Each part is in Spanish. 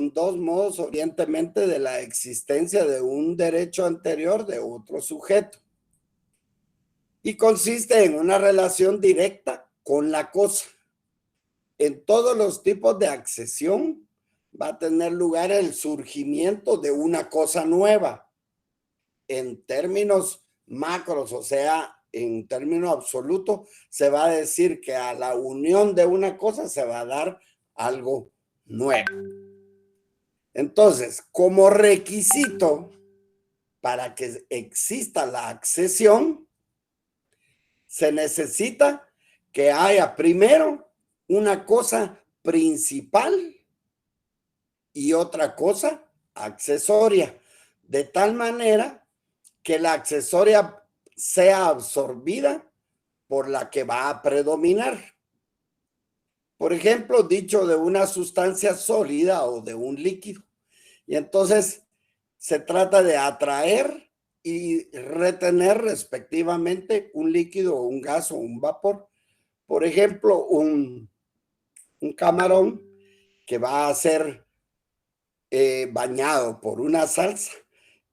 son dos modos, evidentemente, de la existencia de un derecho anterior de otro sujeto. Y consiste en una relación directa con la cosa. En todos los tipos de accesión va a tener lugar el surgimiento de una cosa nueva. En términos macros, o sea, en términos absolutos, se va a decir que a la unión de una cosa se va a dar algo nuevo. Entonces, como requisito para que exista la accesión, se necesita que haya primero una cosa principal y otra cosa accesoria, de tal manera que la accesoria sea absorbida por la que va a predominar. Por ejemplo, dicho de una sustancia sólida o de un líquido. Y entonces se trata de atraer y retener respectivamente un líquido o un gas o un vapor. Por ejemplo, un camarón que va a ser bañado por una salsa,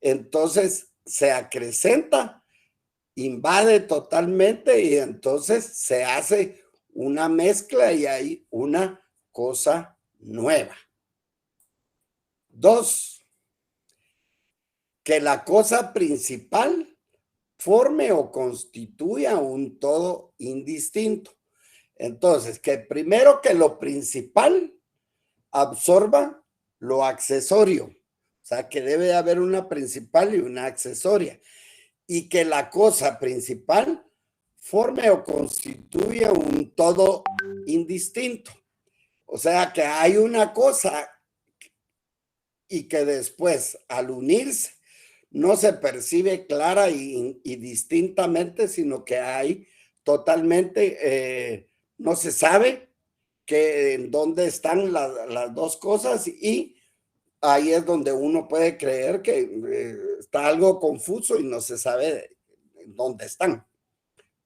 entonces se acrecenta, invade totalmente y entonces se hace una mezcla y hay una cosa nueva. Dos, que la cosa principal forme o constituya un todo indistinto. Entonces, que primero que lo principal absorba lo accesorio. O sea, que debe haber una principal y una accesoria. Y que la cosa principal forme o constituya un todo indistinto. O sea, que hay una cosa y que después, al unirse, no se percibe clara y distintamente, sino que hay totalmente, no se sabe que en dónde están las dos cosas y ahí es donde uno puede creer que está algo confuso y no se sabe dónde están.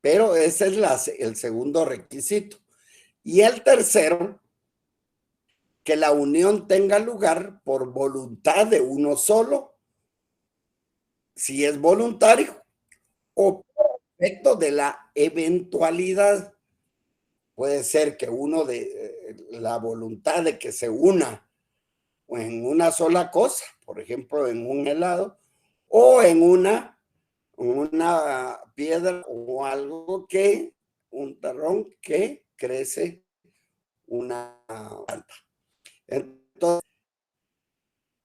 Pero ese es el segundo requisito. Y el tercero, que la unión tenga lugar por voluntad de uno solo, si es voluntario, o por efecto de la eventualidad. Puede ser que uno de la voluntad de que se una en una sola cosa, por ejemplo, en un helado, o en una piedra o algo que, un terrón que crece una planta. Entonces,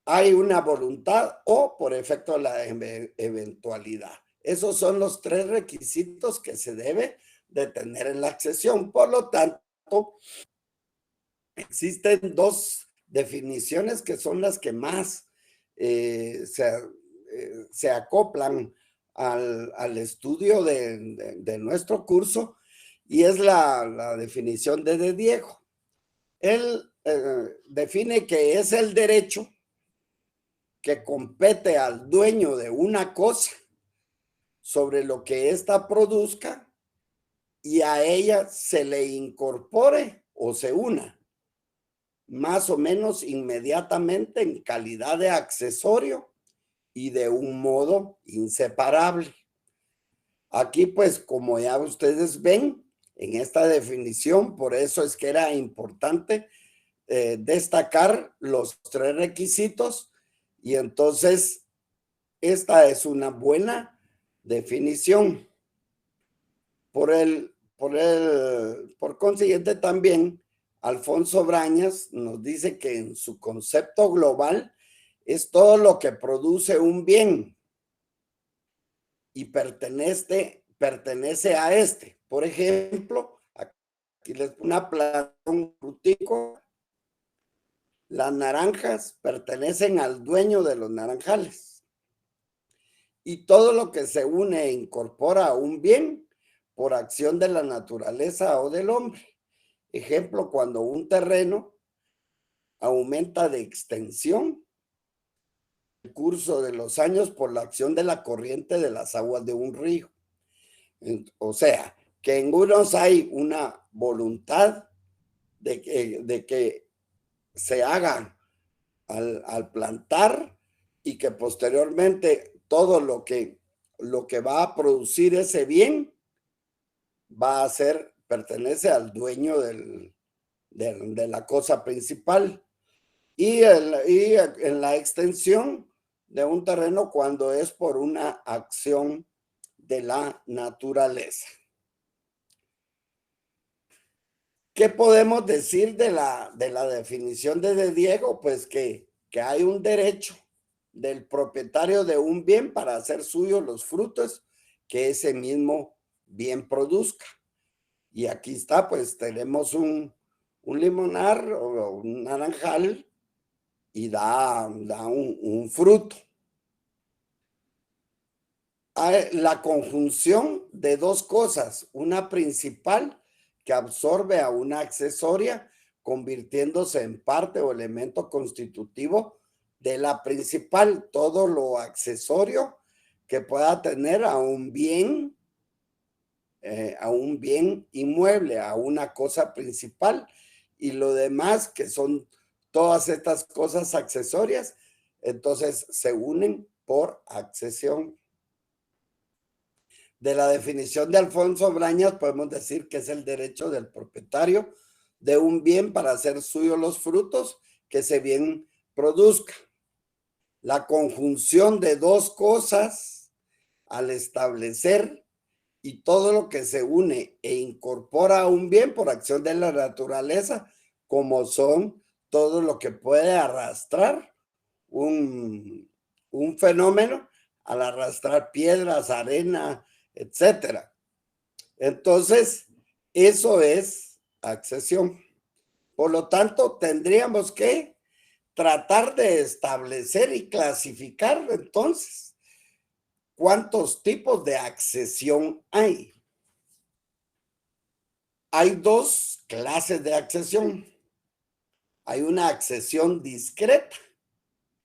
hay una voluntad o por efecto de la eventualidad. Esos son los tres requisitos que se debe de tener en la accesión. Por lo tanto, existen dos definiciones que son las que más se acoplan al estudio de nuestro curso y es la definición de Diego. Él define que es el derecho que compete al dueño de una cosa sobre lo que ésta produzca y a ella se le incorpore o se una más o menos inmediatamente en calidad de accesorio y de un modo inseparable. Aquí, pues, como ya ustedes ven en esta definición, por eso es que era importante destacar los tres requisitos y entonces esta es una buena definición. Por consiguiente, también Alfonso Brañas nos dice que en su concepto global es todo lo que produce un bien y pertenece a este. Por ejemplo, aquí les pongo una planta, un frutico. Las naranjas pertenecen al dueño de los naranjales. Y todo lo que se une e incorpora a un bien por acción de la naturaleza o del hombre. Ejemplo, cuando un terreno aumenta de extensión el curso de los años por la acción de la corriente de las aguas de un río. O sea, que en unos hay una voluntad de que se haga al plantar y que posteriormente todo lo que va a producir ese bien va a ser, pertenece al dueño de la cosa principal. Y en la extensión de un terreno cuando es por una acción de la naturaleza. ¿Qué podemos decir de la definición de Diego? Pues que hay un derecho del propietario de un bien para hacer suyos los frutos que ese mismo bien produzca. Y aquí está, pues tenemos un limonar o un naranjal y da un fruto. La conjunción de dos cosas, una principal que absorbe a una accesoria, convirtiéndose en parte o elemento constitutivo de la principal, todo lo accesorio que pueda tener a un bien inmueble, a una cosa principal, y lo demás que son todas estas cosas accesorias, entonces se unen por accesión. De la definición de Alfonso Brañas podemos decir que es el derecho del propietario de un bien para hacer suyo los frutos que ese bien produzca. La conjunción de dos cosas al establecer y todo lo que se une e incorpora a un bien por acción de la naturaleza, como son todo lo que puede arrastrar un fenómeno, al arrastrar piedras, arena, etcétera. Entonces, eso es accesión. Por lo tanto, tendríamos que tratar de establecer y clasificar entonces cuántos tipos de accesión hay. Hay dos clases de accesión. Hay una accesión discreta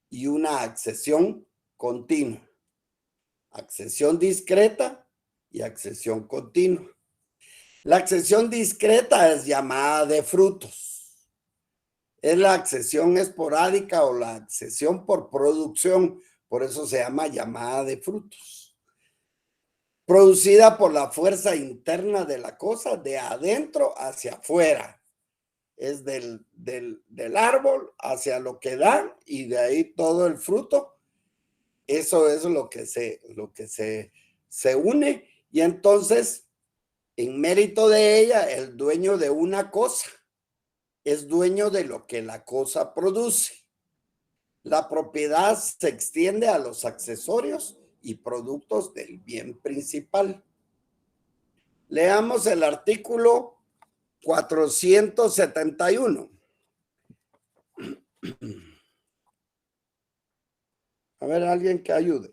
y una accesión continua. Accesión discreta y accesión continua. La accesión discreta es llamada de frutos. Es la accesión esporádica o la accesión por producción, por eso se llama llamada de frutos. Producida por la fuerza interna de la cosa, de adentro hacia afuera. Es del árbol hacia lo que da y de ahí todo el fruto. Eso es lo que se une y entonces en mérito de ella, el dueño de una cosa es dueño de lo que la cosa produce. La propiedad se extiende a los accesorios y productos del bien principal. Leamos el artículo 471. A ver, alguien que ayude.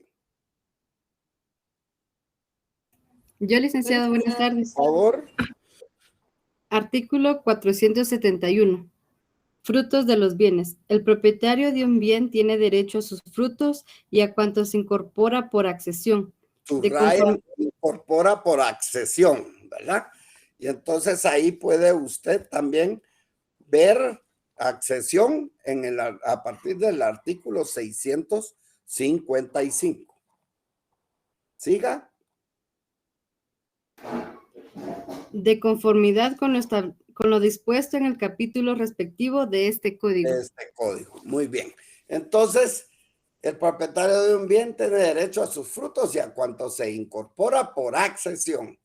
Yo, licenciado, buenas tardes. Por favor. Artículo 471. Frutos de los bienes. El propietario de un bien tiene derecho a sus frutos y a cuanto se incorpora por accesión. Subraya, incorpora por accesión, ¿verdad? Y entonces ahí puede usted también ver accesión a partir del artículo 655. Siga. De conformidad con lo dispuesto en el capítulo respectivo de este código. Muy bien. Entonces, el propietario de un bien tiene derecho a sus frutos y a cuanto se incorpora por accesión.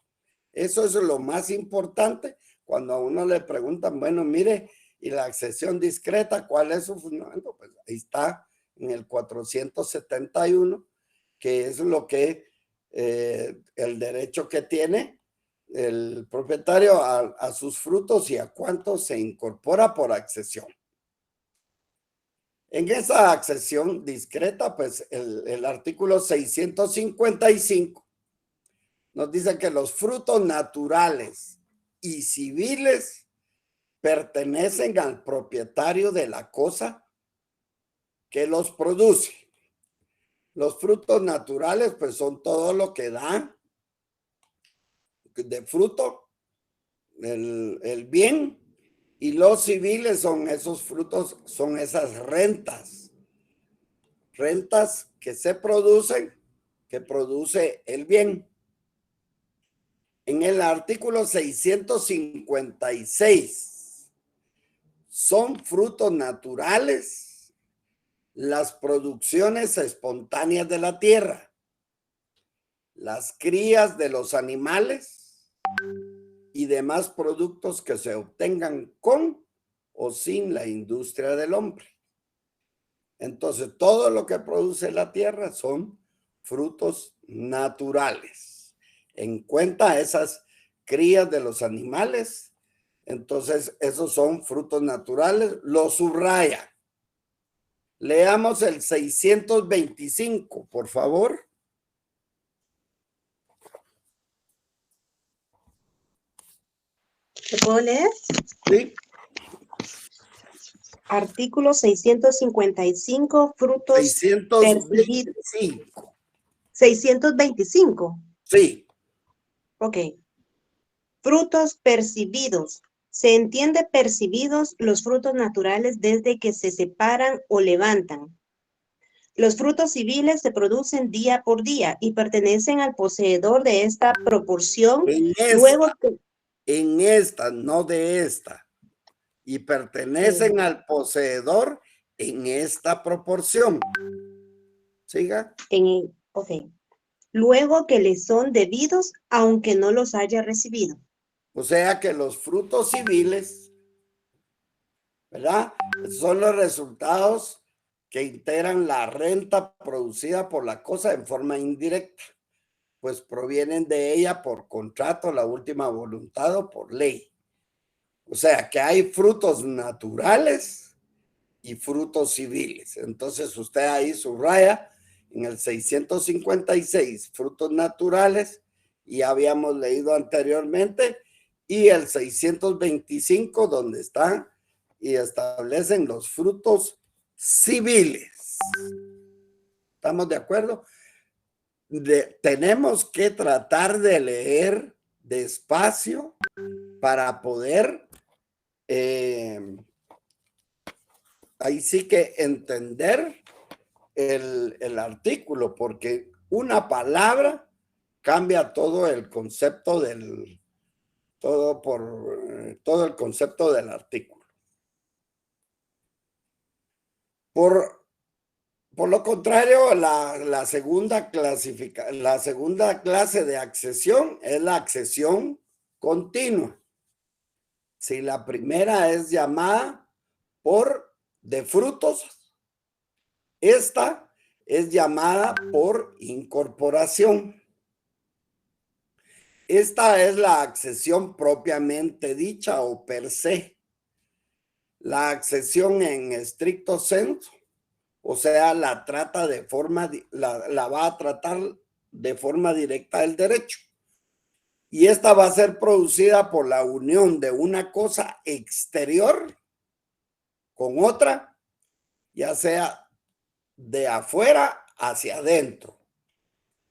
Eso es lo más importante cuando a uno le preguntan, bueno, mire, y la accesión discreta, ¿cuál es su fundamento? Pues ahí está en el 471, que es lo que el derecho que tiene el propietario a sus frutos y a cuánto se incorpora por accesión. En esa accesión discreta, pues el artículo 655 nos dice que los frutos naturales y civiles pertenecen al propietario de la cosa que los produce. Los frutos naturales, pues son todo lo que da de fruto, el bien, Y los civiles son esos frutos, son esas rentas. Rentas que se producen, que produce el bien. En el artículo 656, son frutos naturales las producciones espontáneas de la tierra, las crías de los animales y demás productos que se obtengan con o sin la industria del hombre. Entonces, todo lo que produce la tierra son frutos naturales. En cuenta esas crías de los animales, entonces esos son frutos naturales, lo subraya. Leamos el 625, por favor. ¿Lo puedo leer? Sí. Artículo 655, frutos percibidos. 625. 625. Sí. Ok. Frutos percibidos. Se entiende percibidos los frutos naturales desde que se separan o levantan. Los frutos civiles se producen día por día y pertenecen al poseedor de esta proporción. En esta, no de esta. Y pertenecen al poseedor en esta proporción. ¿Siga? Ok. Luego que le son debidos, aunque no los haya recibido. O sea que los frutos civiles, ¿verdad? Son los resultados que integran la renta producida por la cosa en forma indirecta, pues provienen de ella por contrato, la última voluntad o por ley. O sea que hay frutos naturales y frutos civiles. Entonces usted ahí subraya en el 656 frutos naturales, y habíamos leído anteriormente, y el 625 donde están y establecen los frutos civiles. ¿Estamos de acuerdo? Tenemos que tratar de leer despacio para poder ahí sí que entender el artículo, porque una palabra cambia todo el concepto todo el concepto del artículo. Por lo contrario, la segunda clase de accesión es la accesión continua. Si la primera es llamada de frutos, esta es llamada por incorporación. Esta es la accesión propiamente dicha o per se. La accesión en estricto senso, o sea, la va a tratar de forma directa el derecho. Y esta va a ser producida por la unión de una cosa exterior con otra, ya sea de afuera hacia adentro.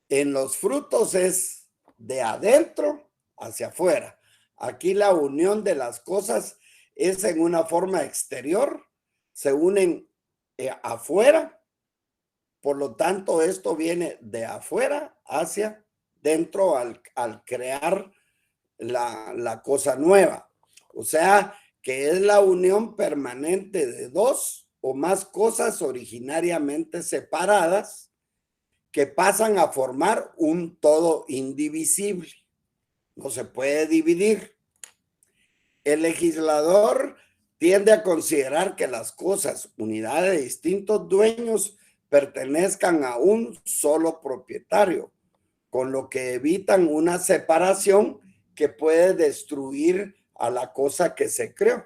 En los frutos es de adentro hacia afuera. Aquí la unión de las cosas es en una forma exterior, se unen afuera, por lo tanto esto viene de afuera hacia dentro al crear la cosa nueva. O sea, que es la unión permanente de dos o más cosas originariamente separadas que pasan a formar un todo indivisible. No se puede dividir. El legislador tiende a considerar que las cosas, unidades de distintos dueños, pertenezcan a un solo propietario, con lo que evitan una separación que puede destruir a la cosa que se creó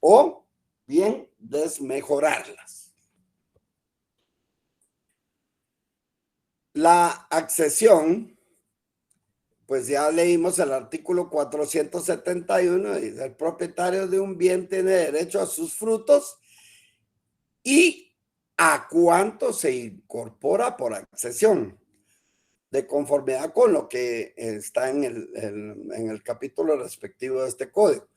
o bien desmejorarlas. La accesión, pues ya leímos el artículo 471, dice: el propietario de un bien tiene derecho a sus frutos y a cuánto se incorpora por accesión, de conformidad con lo que está en el capítulo respectivo de este código.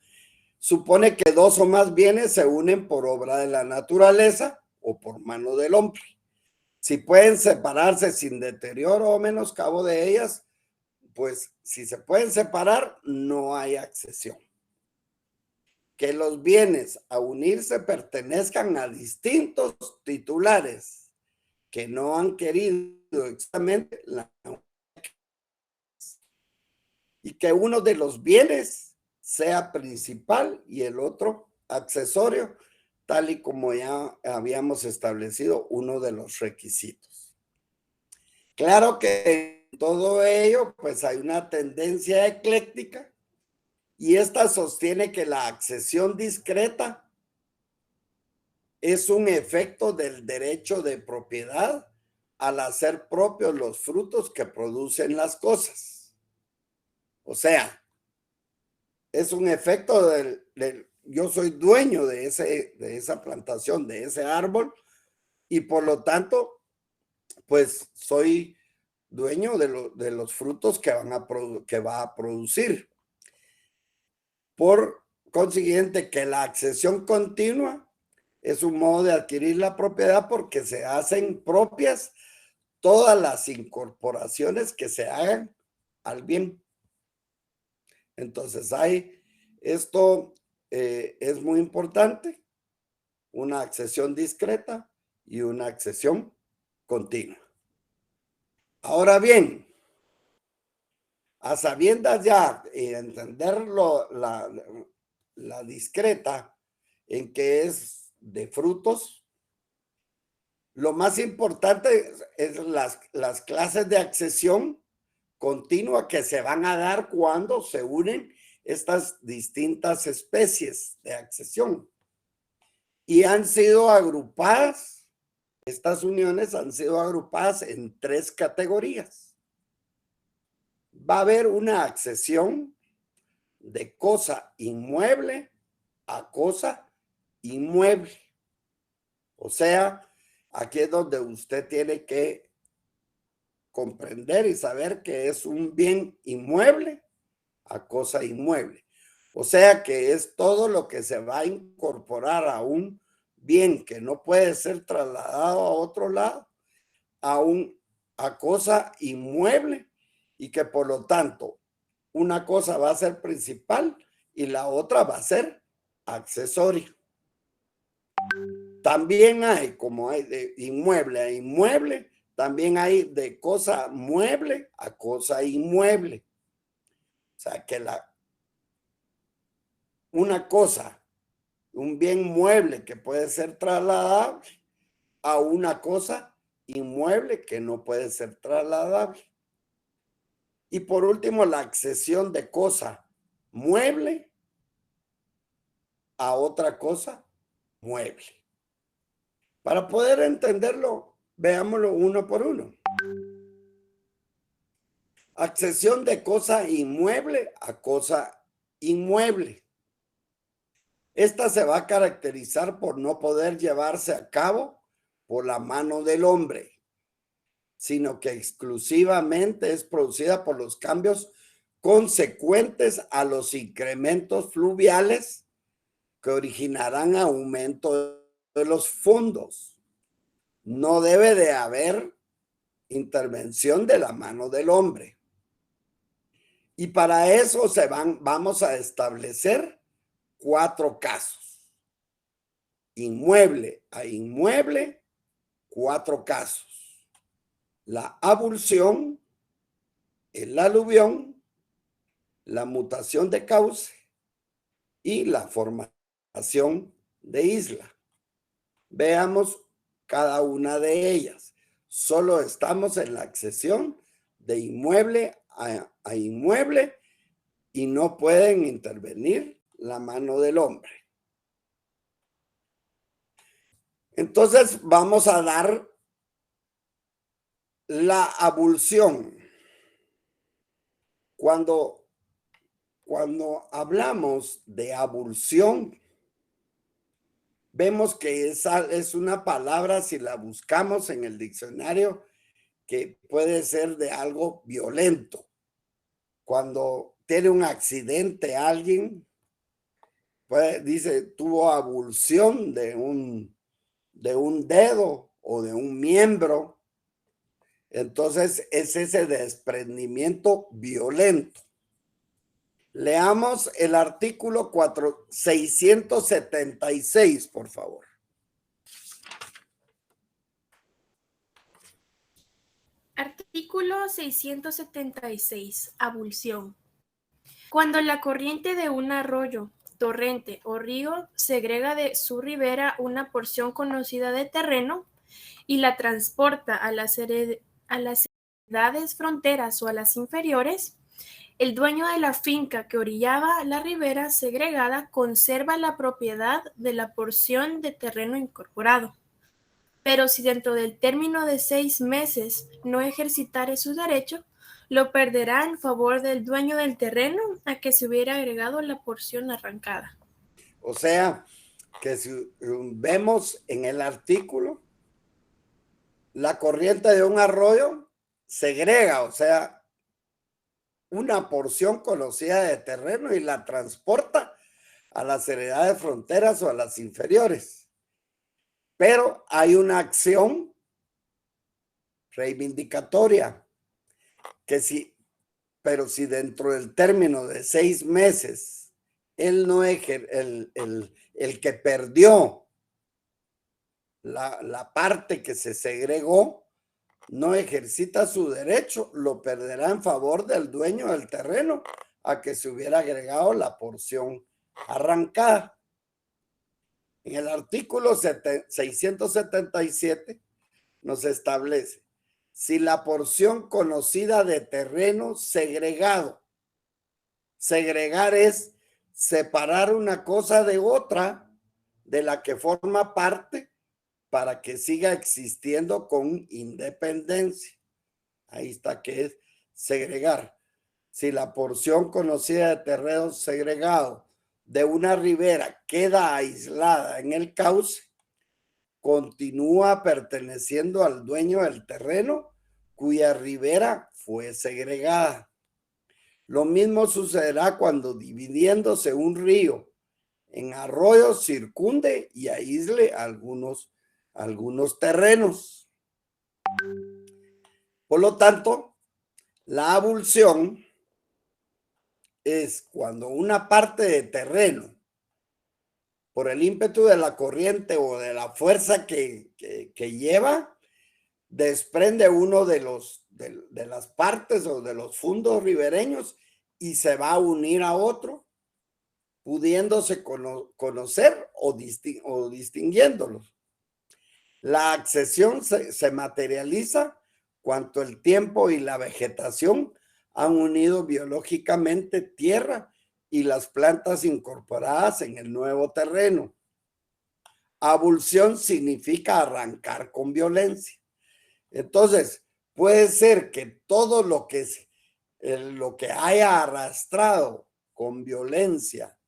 supone que dos o más bienes se unen por obra de la naturaleza o por mano del hombre. Si pueden separarse sin deterioro o menoscabo de ellas, pues si se pueden separar, no hay accesión. Que los bienes a unirse pertenezcan a distintos titulares que no han querido exactamente y que uno de los bienes sea principal y el otro accesorio, tal y como ya habíamos establecido uno de los requisitos. Claro que en todo ello, pues hay una tendencia ecléctica y esta sostiene que la accesión discreta es un efecto del derecho de propiedad al hacer propios los frutos que producen las cosas. O sea, es un efecto del yo soy dueño de esa plantación, de ese árbol, y por lo tanto, pues soy dueño de los frutos que va a producir. Por consiguiente, que la accesión continua es un modo de adquirir la propiedad porque se hacen propias todas las incorporaciones que se hagan al bien. Entonces, esto es muy importante, una accesión discreta y una accesión continua. Ahora bien, a sabiendas ya y entenderlo, la discreta, en que es de frutos, lo más importante es las clases de accesión continua que se van a dar cuando se unen estas distintas especies de accesión. Y han sido agrupadas, estas uniones han sido agrupadas en 3 categorías. Va a haber una accesión de cosa inmueble a cosa inmueble. O sea, aquí es donde usted tiene que comprender y saber que es un bien inmueble a cosa inmueble. O sea que es todo lo que se va a incorporar a un bien que no puede ser trasladado a otro lado, a cosa inmueble, y que por lo tanto una cosa va a ser principal y la otra va a ser accesoria. También hay, como hay de inmueble a inmueble, también hay de cosa mueble a cosa inmueble. O sea que una cosa, un bien mueble que puede ser trasladable a una cosa inmueble que no puede ser trasladable. Y por último, la accesión de cosa mueble a otra cosa mueble. Para poder entenderlo, veámoslo uno por uno. Accesión de cosa inmueble a cosa inmueble. Esta se va a caracterizar por no poder llevarse a cabo por la mano del hombre, sino que exclusivamente es producida por los cambios consecuentes a los incrementos fluviales que originarán aumento de los fondos. No debe de haber intervención de la mano del hombre. Y para eso vamos a establecer 4 casos. Inmueble a inmueble, 4 casos. La abulsión, el aluvión, la mutación de cauce y la formación de isla. Veamos cada una de ellas. Solo estamos en la accesión de inmueble a inmueble y no pueden intervenir la mano del hombre. Entonces vamos a dar la abulsión. Cuando hablamos de abulsión, vemos que esa es una palabra, si la buscamos en el diccionario, que puede ser de algo violento. Cuando tiene un accidente alguien dice, tuvo abulsión de un dedo o de un miembro. Entonces es ese desprendimiento violento. Leamos el artículo 676, por favor. Artículo 676. Abulsión. Cuando la corriente de un arroyo, torrente o río segrega de su ribera una porción conocida de terreno y la transporta a las heredades fronteras o a las inferiores, el dueño de la finca que orillaba la ribera segregada conserva la propiedad de la porción de terreno incorporado. Pero si dentro del término de 6 meses no ejercitare su derecho, lo perderá en favor del dueño del terreno a que se hubiera agregado la porción arrancada. O sea, que si vemos en el artículo, la corriente de un arroyo segrega, o sea, una porción conocida de terreno y la transporta a las heredades fronteras o a las inferiores. Pero hay una acción reivindicatoria pero si dentro del término de 6 meses él no el que perdió la parte que se segregó no ejercita su derecho, lo perderá en favor del dueño del terreno a que se hubiera agregado la porción arrancada. En el artículo 677 nos establece: si la porción conocida de terreno segregado, segregar es separar una cosa de otra de la que forma parte para que siga existiendo con independencia. Ahí está, que es segregar. Si la porción conocida de terreno segregado de una ribera queda aislada en el cauce, continúa perteneciendo al dueño del terreno cuya ribera fue segregada. Lo mismo sucederá cuando, dividiéndose un río en arroyos, circunde y aísle algunos terrenos. Por lo tanto, la abulsión es cuando una parte de terreno, por el ímpetu de la corriente o de la fuerza que lleva, desprende uno de las partes o de los fundos ribereños y se va a unir a otro, pudiéndose conocer o distinguiéndolos. La accesión se materializa cuando el tiempo y la vegetación han unido biológicamente tierra y las plantas incorporadas en el nuevo terreno. Abulsión significa arrancar con violencia. Entonces, puede ser que todo lo que haya arrastrado con violencia,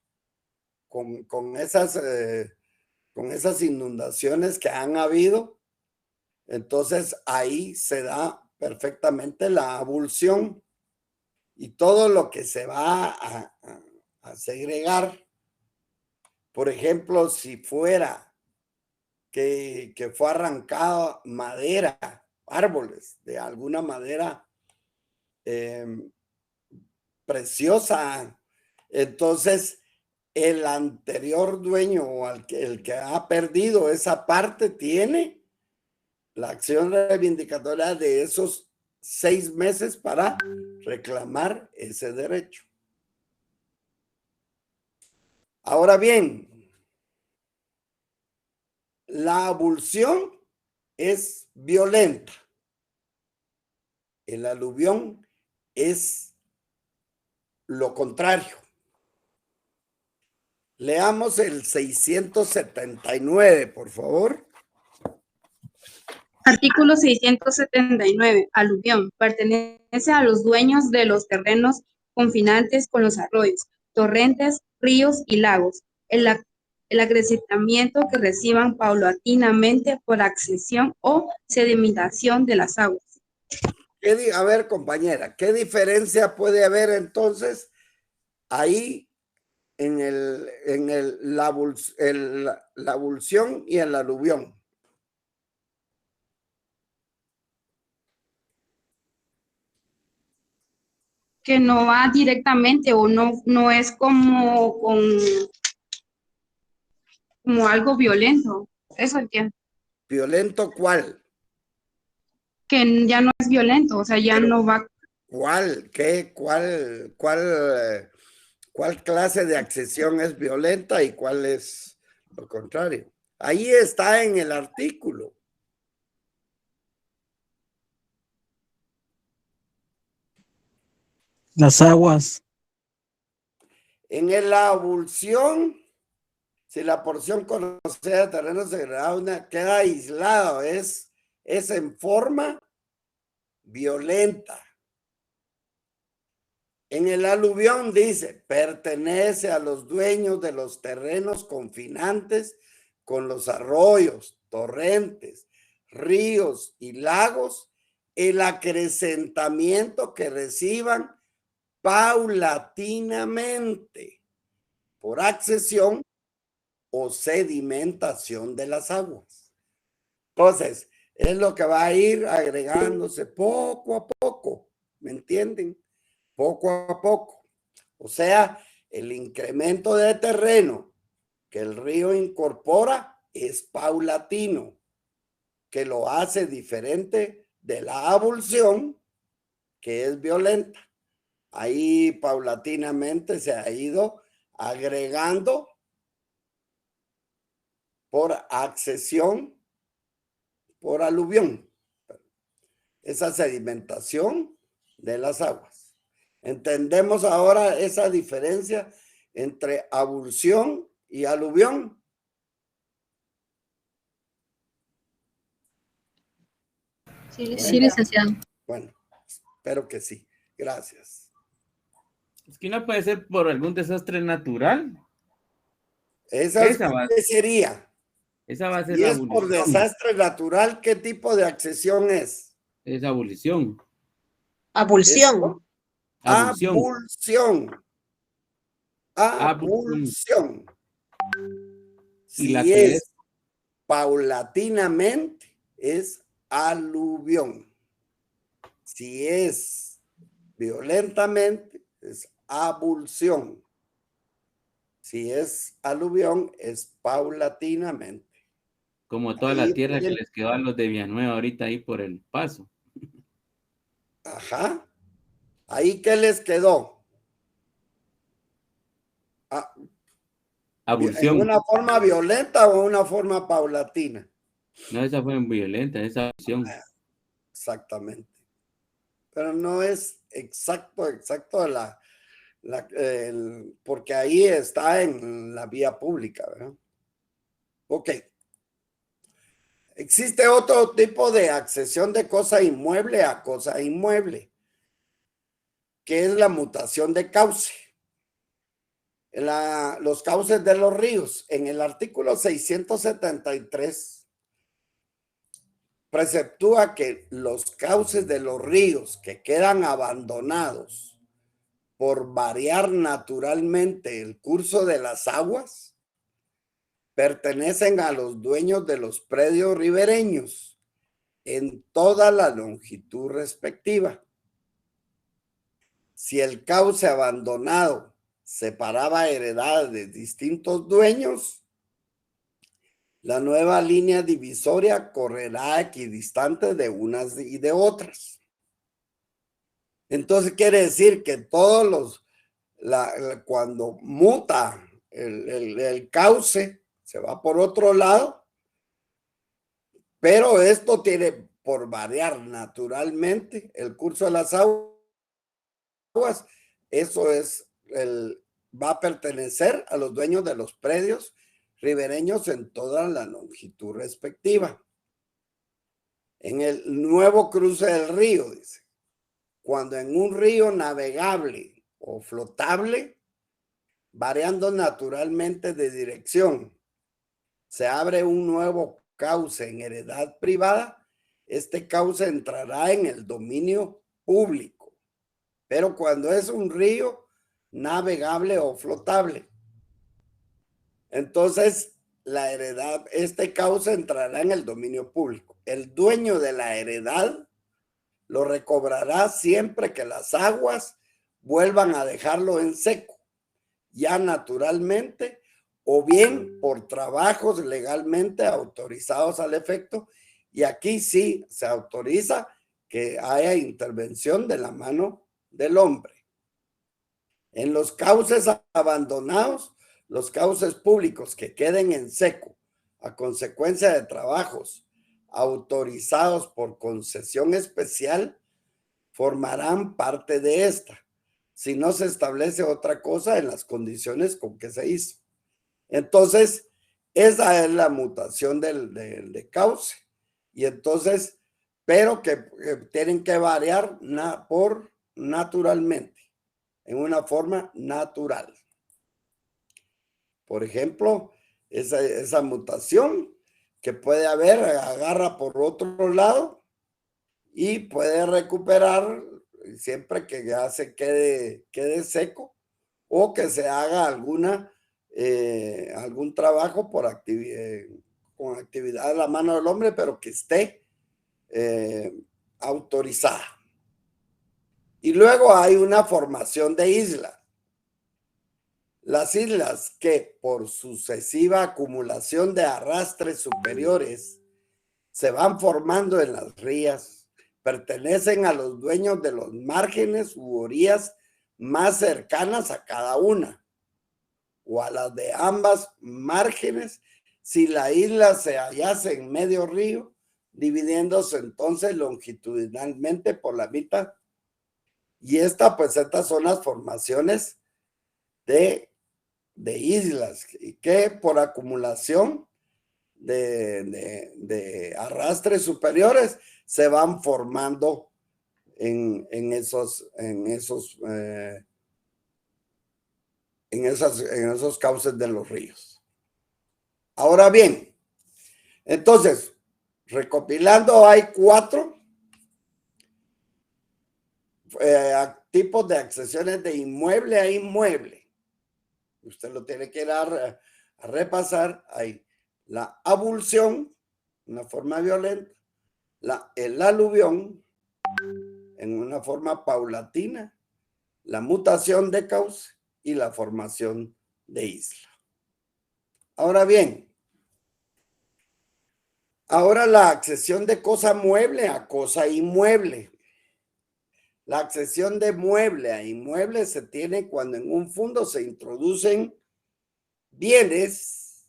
con esas inundaciones que han habido, entonces ahí se da perfectamente la abulsión, y todo lo que se va a segregar, por ejemplo, si fuera que fue arrancada madera, árboles de alguna madera preciosa, entonces el anterior dueño o el que ha perdido esa parte tiene la acción reivindicatoria de esos 6 meses para reclamar ese derecho. Ahora bien, la abulsión es violenta. El aluvión es lo contrario. Leamos el 679, por favor. Artículo 679. Aluvión. Pertenece a los dueños de los terrenos confinantes con los arroyos, torrentes, ríos y lagos. El acrecentamiento que reciban paulatinamente por accesión o sedimentación de las aguas. A ver, compañera, ¿qué diferencia puede haber entonces ahí la abulsión y el aluvión. Que no va directamente o no es como como algo violento. Eso entiendo. ¿Violento cuál? Que ya no es violento, o sea, ya Pero, no va. ¿cuál? ¿Qué? ¿Cuál clase de accesión es violenta y cuál es lo contrario? Ahí está en el artículo. Las aguas. En la abulsión, si la porción conocida de terreno segregado queda aislado, es en forma violenta. En el aluvión dice, pertenece a los dueños de los terrenos confinantes con los arroyos, torrentes, ríos y lagos, el acrecentamiento que reciban paulatinamente por accesión o sedimentación de las aguas. Entonces, es lo que va a ir agregándose poco a poco, ¿me entienden? Poco a poco. O sea, el incremento de terreno que el río incorpora es paulatino, que lo hace diferente de la abulsión, que es violenta. Ahí paulatinamente se ha ido agregando por accesión, por aluvión, esa sedimentación de las aguas. ¿Entendemos ahora esa diferencia entre abulsión y aluvión? Sí, licenciado. Bueno, espero que sí. Gracias. Es que no puede ser por algún desastre natural. Esa sería. Esa va a ser Y la es por abolición. desastre natural, ¿qué tipo de accesión es? Es abolición. Abulsión. Abulsión. Abulsión. Abulsión. Y Si la que es paulatinamente, es aluvión. Si es violentamente, es abulsión. Si es aluvión, es paulatinamente. como toda la tierra que les quedó a los de Villanueva ahorita ahí por el paso. Ajá. ¿Ahí qué les quedó? Abulsión. ¿En una forma violenta o en una forma paulatina? No, esa fue violenta, esa abulsión. Exactamente. Pero no es exacto porque ahí está en la vía pública, ¿verdad? Ok. Existe otro tipo de accesión de cosa inmueble a cosa inmueble, que es la mutación de cauce. Los cauces de los ríos. En el artículo 673 preceptúa que los cauces de los ríos que quedan abandonados por variar naturalmente el curso de las aguas pertenecen a los dueños de los predios ribereños en toda la longitud respectiva. Si el cauce abandonado separaba heredades de distintos dueños, la nueva línea divisoria correrá equidistante de unas y de otras. Entonces quiere decir que cuando muta el cauce, se va por otro lado, pero esto tiene por variar naturalmente el curso de las aguas, eso es va a pertenecer a los dueños de los predios ribereños en toda la longitud respectiva. En el nuevo cruce del río, dice, cuando en un río navegable o flotable, variando naturalmente de dirección, se abre un nuevo cauce en heredad privada, este cauce entrará en el dominio público. Pero cuando es un río navegable o flotable, Entonces, la heredad, este cauce entrará en el dominio público. El dueño de la heredad lo recobrará siempre que las aguas vuelvan a dejarlo en seco, ya naturalmente, o bien por trabajos legalmente autorizados al efecto. Y aquí sí se autoriza que haya intervención de la mano del hombre. En los cauces abandonados, los cauces públicos que queden en seco a consecuencia de trabajos autorizados por concesión especial formarán parte de esta, si no se establece otra cosa en las condiciones con que se hizo. Entonces, esa es la mutación de cauce. Y entonces, pero que tienen que variar por naturalmente, en una forma natural. Por ejemplo, esa mutación que puede haber, agarra por otro lado y puede recuperar siempre que ya se quede seco o que se haga algún trabajo con actividad de la mano del hombre, pero que esté autorizada. Y luego hay una formación de islas. Las islas que por sucesiva acumulación de arrastres superiores se van formando en las rías, pertenecen a los dueños de los márgenes u orillas más cercanas a cada una, o a las de ambas márgenes si la isla se hallase en medio río, dividiéndose entonces longitudinalmente por la mitad. Y estas son las formaciones de islas que por acumulación de arrastres superiores se van formando en esos cauces de los ríos. Ahora bien, entonces, recopilando, hay 4 tipos de accesiones de inmueble a inmueble. Usted lo tiene que ir a repasar. Hay la abulsión, una forma violenta, el aluvión, en una forma paulatina, la mutación de cauce y la formación de isla. Ahora bien, ahora la accesión de cosa mueble a cosa inmueble. La accesión de mueble a inmueble se tiene cuando en un fondo se introducen bienes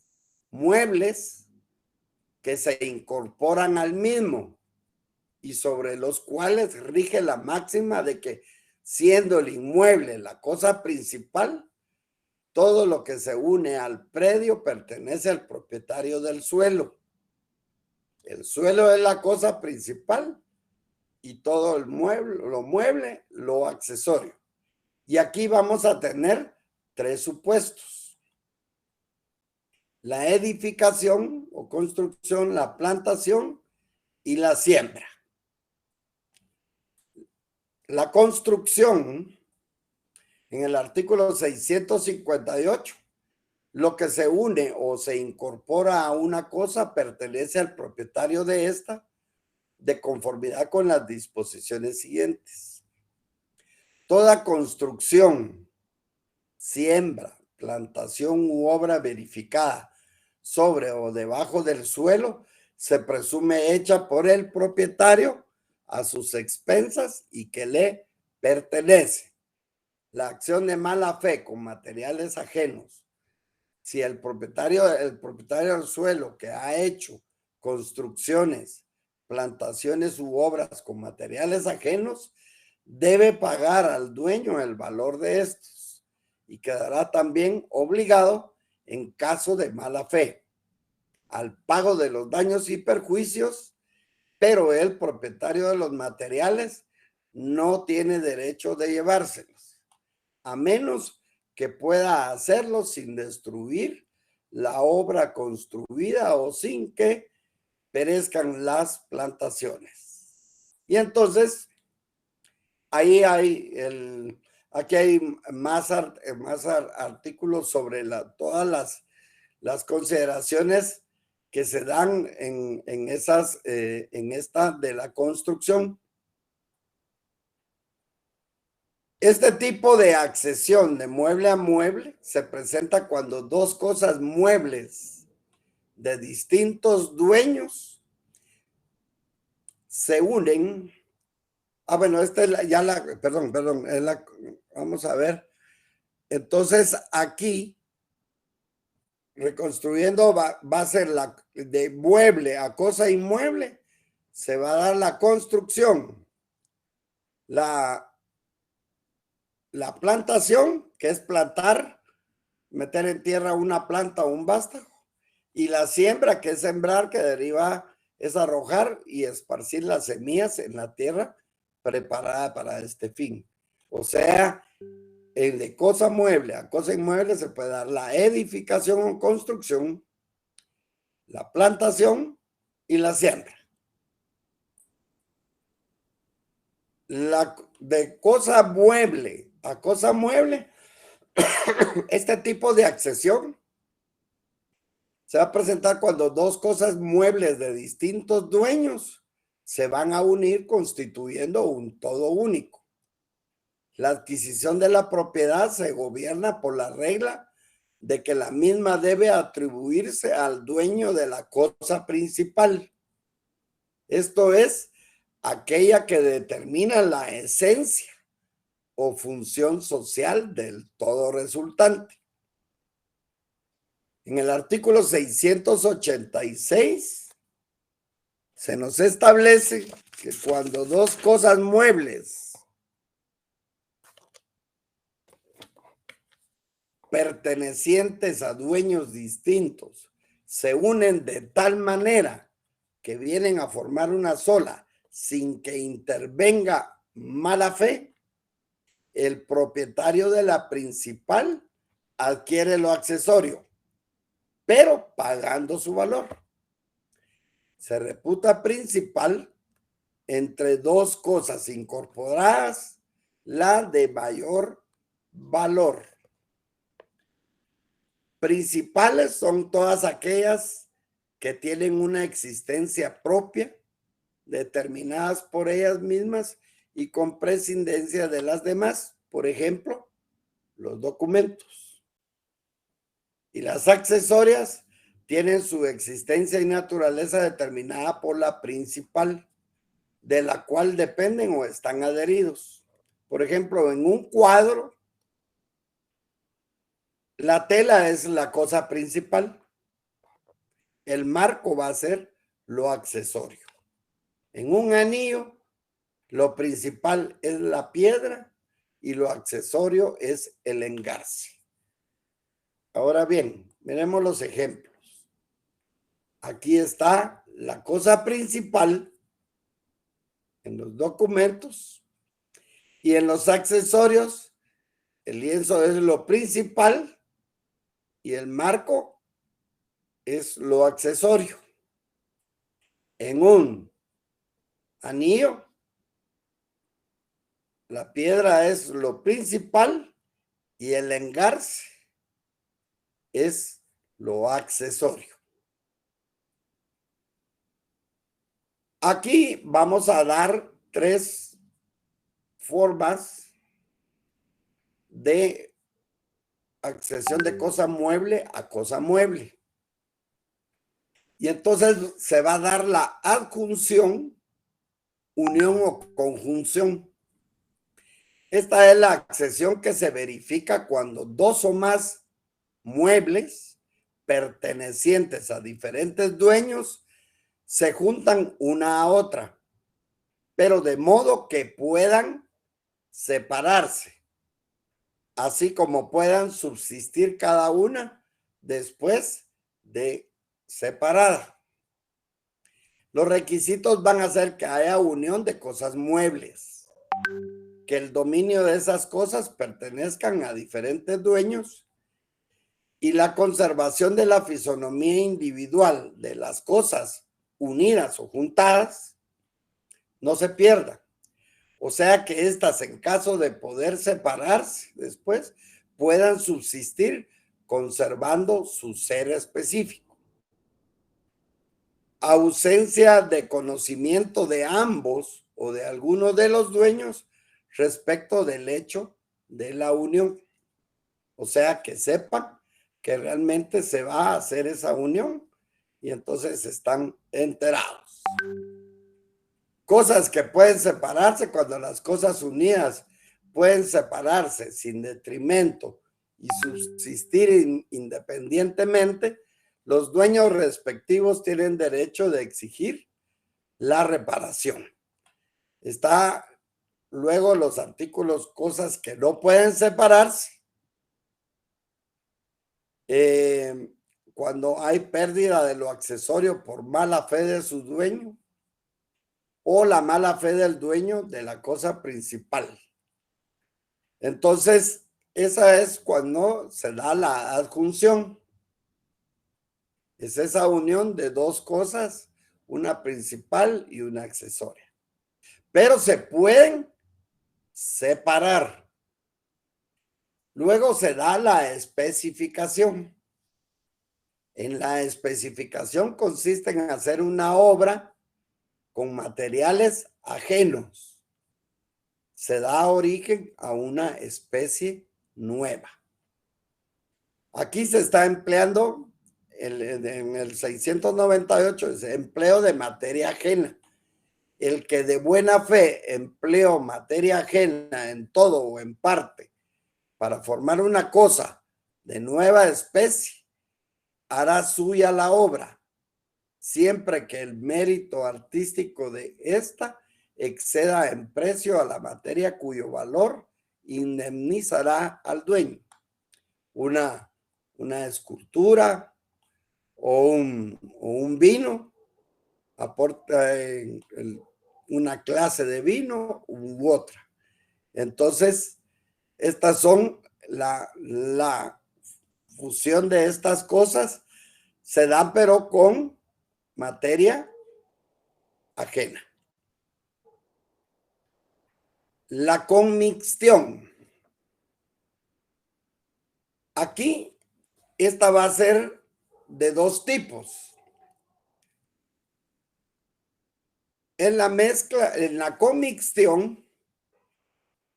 muebles que se incorporan al mismo y sobre los cuales rige la máxima de que, siendo el inmueble la cosa principal, todo lo que se une al predio pertenece al propietario del suelo. El suelo es la cosa principal y todo lo mueble, lo accesorio. Y aquí vamos a tener 3 supuestos: la edificación o construcción, la plantación y la siembra. La construcción, en el artículo 658, lo que se une o se incorpora a una cosa pertenece al propietario de esta, de conformidad con las disposiciones siguientes. Toda construcción, siembra, plantación u obra verificada sobre o debajo del suelo se presume hecha por el propietario a sus expensas y que le pertenece. La acción de mala fe con materiales ajenos, si el propietario del suelo que ha hecho construcciones, plantaciones u obras con materiales ajenos, debe pagar al dueño el valor de estos y quedará también obligado, en caso de mala fe, al pago de los daños y perjuicios, pero el propietario de los materiales no tiene derecho de llevárselos, a menos que pueda hacerlo sin destruir la obra construida o sin que perezcan las plantaciones. Y entonces, ahí aquí hay más artículos sobre todas las consideraciones que se dan en esta de la construcción. Este tipo de accesión de mueble a mueble se presenta cuando dos cosas muebles de distintos dueños se unen. Bueno, esta es perdón, vamos a ver. Entonces aquí, reconstruyendo va a ser de mueble a cosa inmueble, se va a dar la construcción, la plantación, que es plantar, meter en tierra una planta o un vástago, y la siembra, que es sembrar, que deriva, es arrojar y esparcir las semillas en la tierra preparada para este fin. O sea, de cosa mueble a cosa inmueble se puede dar la edificación o construcción, la plantación y la siembra. De cosa mueble a cosa mueble, este tipo de accesión se va a presentar cuando dos cosas muebles de distintos dueños se van a unir constituyendo un todo único. La adquisición de la propiedad se gobierna por la regla de que la misma debe atribuirse al dueño de la cosa principal. Esto es, aquella que determina la esencia o función social del todo resultante. En el artículo 686 se nos establece que cuando dos cosas muebles pertenecientes a dueños distintos se unen de tal manera que vienen a formar una sola sin que intervenga mala fe, el propietario de la principal adquiere lo accesorio, pero pagando su valor. Se reputa principal entre dos cosas incorporadas la de mayor valor. Principales son todas aquellas que tienen una existencia propia, determinadas por ellas mismas y con prescindencia de las demás, por ejemplo, los documentos. Y las accesorias tienen su existencia y naturaleza determinada por la principal, de la cual dependen o están adheridos. Por ejemplo, en un cuadro, la tela es la cosa principal. El marco va a ser lo accesorio. En un anillo, lo principal es la piedra y lo accesorio es el engarce. Ahora bien, miremos los ejemplos. Aquí está la cosa principal en los documentos y en los accesorios. El lienzo es lo principal y el marco es lo accesorio. En un anillo, la piedra es lo principal y el engarce es lo accesorio. Aquí vamos a dar tres formas de accesión de cosa mueble a cosa mueble. Y entonces se va a dar la adjunción, unión o conjunción. Esta es la accesión que se verifica cuando dos o más muebles pertenecientes a diferentes dueños se juntan una a otra, pero de modo que puedan separarse, así como puedan subsistir cada una después de separada. Los requisitos van a ser que haya unión de cosas muebles, que el dominio de esas cosas pertenezcan a diferentes dueños y la conservación de la fisonomía individual de las cosas unidas o juntadas no se pierda. O sea que estas, en caso de poder separarse después, puedan subsistir conservando su ser específico. Ausencia de conocimiento de ambos o de alguno de los dueños respecto del hecho de la unión. O sea, que sepan que realmente se va a hacer esa unión y entonces están enterados. Cosas que pueden separarse cuando las cosas unidas pueden separarse sin detrimento y subsistir independientemente, los dueños respectivos tienen derecho de exigir la reparación. Está luego los artículos, cosas que no pueden separarse. Cuando hay pérdida de lo accesorio por mala fe de su dueño o la mala fe del dueño de la cosa principal. Entonces, esa es cuando se da la adjunción. Es esa unión de dos cosas, una principal y una accesoria. Pero se pueden separar. Luego se da la especificación. En la especificación consiste en hacer una obra con materiales ajenos. Se da origen a una especie nueva. Aquí se está empleando, en el 698, es empleo de materia ajena. El que de buena fe empleó materia ajena en todo o en parte para formar una cosa de nueva especie, hará suya la obra, siempre que el mérito artístico de esta exceda en precio a la materia cuyo valor indemnizará al dueño. Una escultura o un vino aporta una clase de vino u otra. Entonces, estas son la fusión de estas cosas, se dan pero con materia ajena. La conmixtión. Aquí, esta va a ser de dos tipos. En la mezcla, en la conmixtión,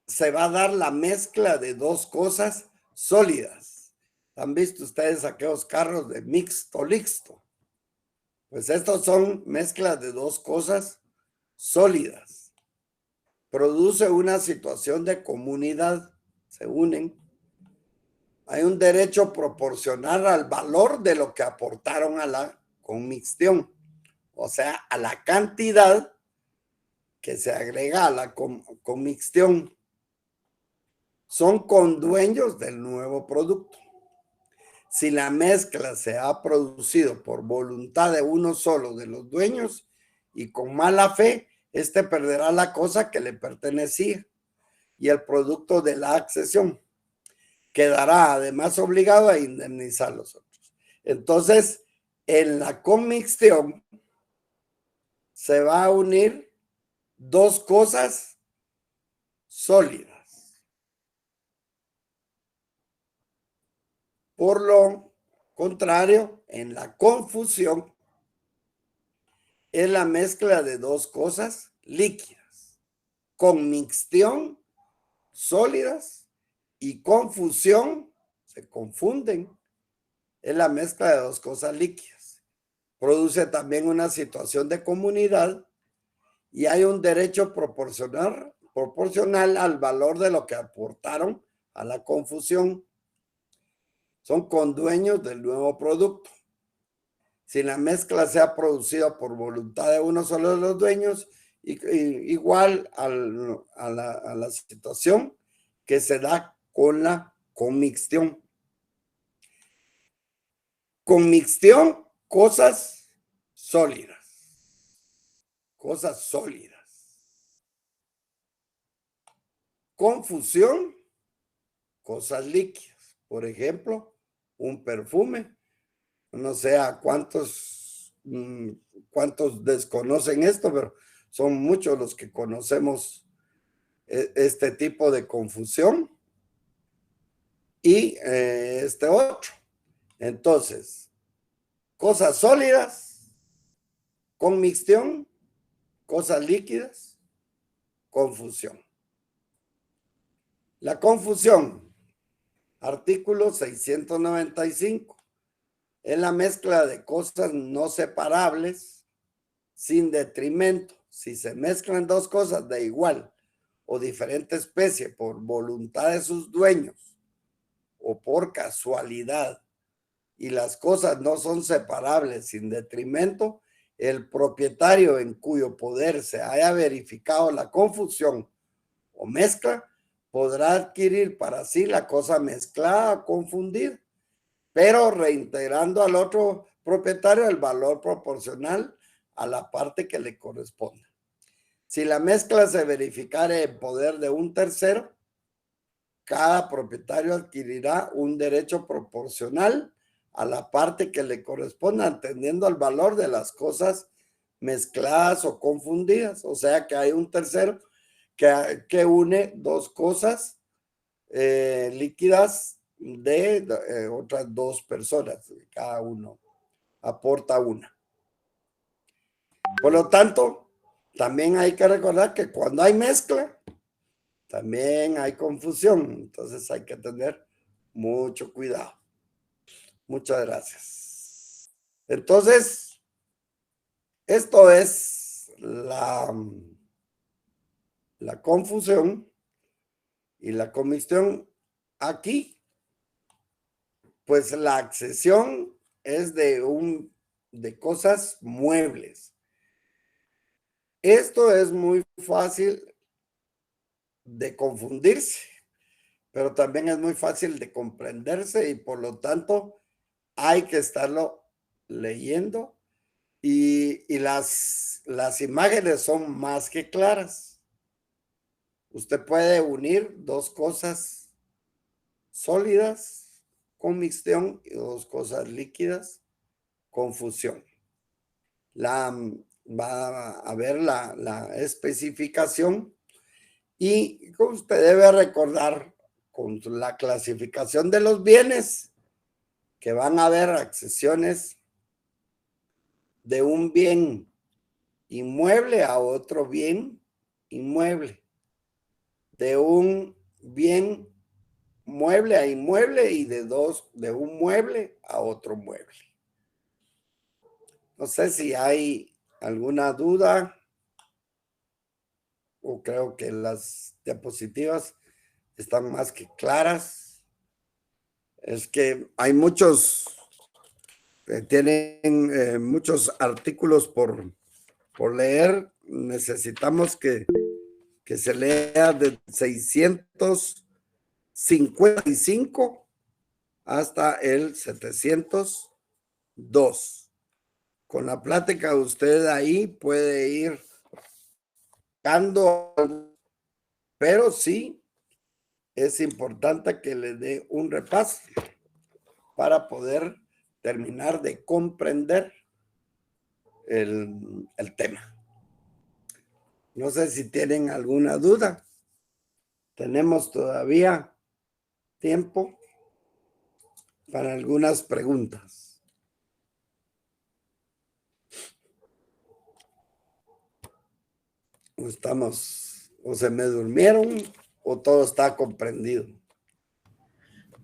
se va a dar la mezcla de dos cosas sólidas. ¿Han visto ustedes aquellos carros de mixto listo? Pues estos son mezclas de dos cosas sólidas. Produce una situación de comunidad, se unen. Hay un derecho proporcional al valor de lo que aportaron a la conmixtión, o sea, a la cantidad que se agrega a la conmixtión. Son condueños del nuevo producto. Si la mezcla se ha producido por voluntad de uno solo de los dueños y con mala fe, este perderá la cosa que le pertenecía y el producto de la accesión. Quedará además obligado a indemnizar a los otros. Entonces, en la conmixtión se va a unir dos cosas sólidas. Por lo contrario, en la confusión es la mezcla de dos cosas líquidas. Conmixtión, sólidas, y confusión, se confunden, es la mezcla de dos cosas líquidas. Produce también una situación de comunidad y hay un derecho proporcional al valor de lo que aportaron a la confusión. Son condueños del nuevo producto. Si la mezcla se ha producido por voluntad de uno solo de los dueños, igual a la situación que se da con la conmixtión. Conmixtión, cosas sólidas. Cosas sólidas. Confusión, cosas líquidas. Por ejemplo, un perfume. No sé a cuántos desconocen esto, pero son muchos los que conocemos este tipo de confusión. Y este otro, Entonces, cosas sólidas con mixtión, cosas líquidas, confusión. La confusión, artículo 695, es la mezcla de cosas no separables sin detrimento. Si se mezclan dos cosas de igual o diferente especie por voluntad de sus dueños o por casualidad y las cosas no son separables sin detrimento, el propietario en cuyo poder se haya verificado la confusión o mezcla podrá adquirir para sí la cosa mezclada o confundida, pero reintegrando al otro propietario el valor proporcional a la parte que le corresponda. Si la mezcla se verificare en poder de un tercero, cada propietario adquirirá un derecho proporcional a la parte que le corresponda, atendiendo al valor de las cosas mezcladas o confundidas. O sea que hay un tercero que une dos cosas líquidas de otras dos personas. Cada uno aporta una. Por lo tanto, también hay que recordar que cuando hay mezcla, también hay confusión. Entonces hay que tener mucho cuidado. Muchas gracias. Entonces, esto es la confusión y la comixtión. Aquí, pues la accesión es de cosas muebles. Esto es muy fácil de confundirse, pero también es muy fácil de comprenderse y por lo tanto hay que estarlo leyendo y las imágenes son más que claras. Usted puede unir dos cosas sólidas con mixtión y dos cosas líquidas con fusión. Va a ver la especificación y usted debe recordar con la clasificación de los bienes que van a haber accesiones de un bien inmueble a otro bien inmueble, de un bien mueble a inmueble y de un mueble a otro mueble. No sé si hay alguna duda o creo que las diapositivas están más que claras. Es que hay muchos, tienen muchos artículos por leer. Necesitamos que se lea de 655 hasta el 702. Con la plática usted ahí puede ir dando, pero sí es importante que le dé un repaso para poder terminar de comprender el tema. No sé si tienen alguna duda. Tenemos todavía tiempo para algunas preguntas. O se me durmieron o todo está comprendido.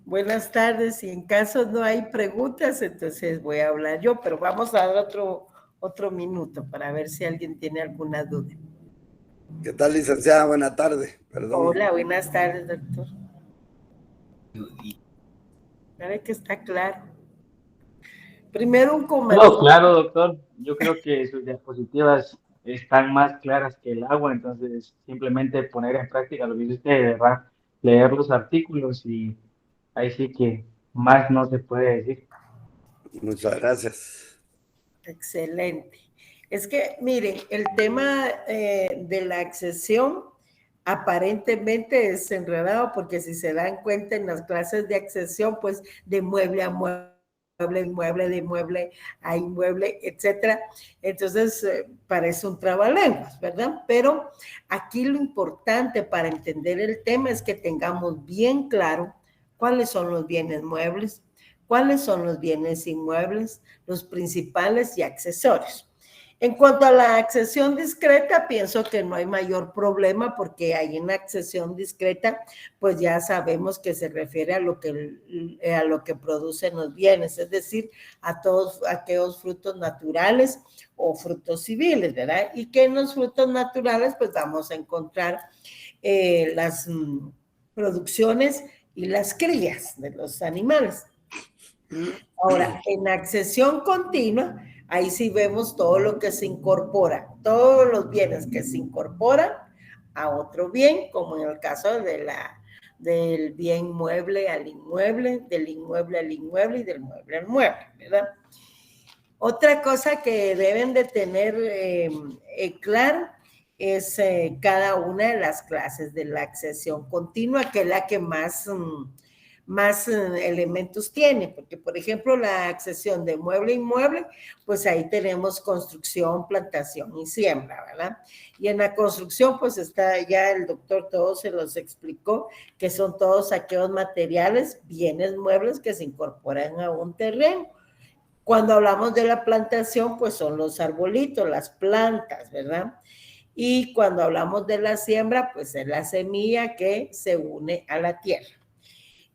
Buenas tardes, y en caso no hay preguntas, entonces voy a hablar yo, pero vamos a dar otro minuto para ver si alguien tiene alguna duda. ¿Qué tal, licenciada? Buenas tardes. Perdón. Hola, buenas tardes, doctor. Parece que está claro. Primero un comentario. No, claro, doctor. Yo creo que sus diapositivas están más claras que el agua, entonces simplemente poner en práctica lo que dice usted, ¿verdad? Leer los artículos y ahí sí que más no se puede decir. Muchas gracias. Excelente. Es que, miren, el tema de la accesión aparentemente es enredado porque si se dan cuenta en las clases de accesión, pues de mueble a mueble, inmueble, de inmueble a inmueble, etcétera. Entonces, parece un trabalenguas, ¿verdad? Pero aquí lo importante para entender el tema es que tengamos bien claro cuáles son los bienes muebles, ¿Cuáles son los bienes inmuebles, los principales y accesorios? En cuanto a la accesión discreta, pienso que no hay mayor problema porque ahí en la accesión discreta, pues ya sabemos que se refiere a lo que producen los bienes, es decir, a todos aquellos frutos naturales o frutos civiles, ¿verdad? Y que en los frutos naturales, pues vamos a encontrar las producciones y las crías de los animales. Ahora, en accesión continua, ahí sí vemos todo lo que se incorpora, todos los bienes que se incorporan a otro bien, como en el caso del bien mueble al inmueble, del inmueble al inmueble y del mueble al mueble, ¿verdad? Otra cosa que deben de tener claro es cada una de las clases de la accesión continua, que es la que más elementos tiene, porque por ejemplo la accesión de mueble a inmueble, pues ahí tenemos construcción, plantación y siembra, ¿verdad? Y en la construcción pues está ya el doctor todo se los explicó, que son todos aquellos materiales, bienes muebles que se incorporan a un terreno. Cuando hablamos de la plantación, pues son los arbolitos, las plantas, ¿verdad? Y cuando hablamos de la siembra, pues es la semilla que se une a la tierra.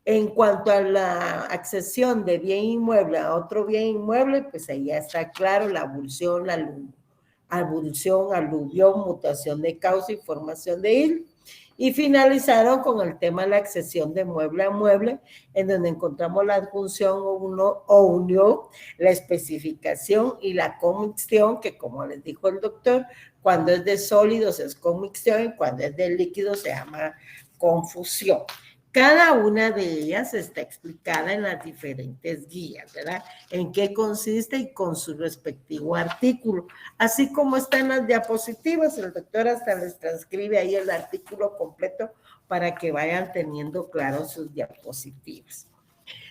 En cuanto a la accesión de bien inmueble a otro bien inmueble, pues ahí ya está claro la abulsión, aluvión, mutación de causa y formación de hilo. Y finalizaron con el tema de la accesión de mueble a mueble, en donde encontramos la adjunción o unión, la especificación y la conmixción, que como les dijo el doctor, cuando es de sólidos es conmixción y cuando es de líquidos se llama confusión. Cada una de ellas está explicada en las diferentes guías, ¿verdad? En qué consiste y con su respectivo artículo. Así como están las diapositivas, el doctor hasta les transcribe ahí el artículo completo para que vayan teniendo claro sus diapositivas.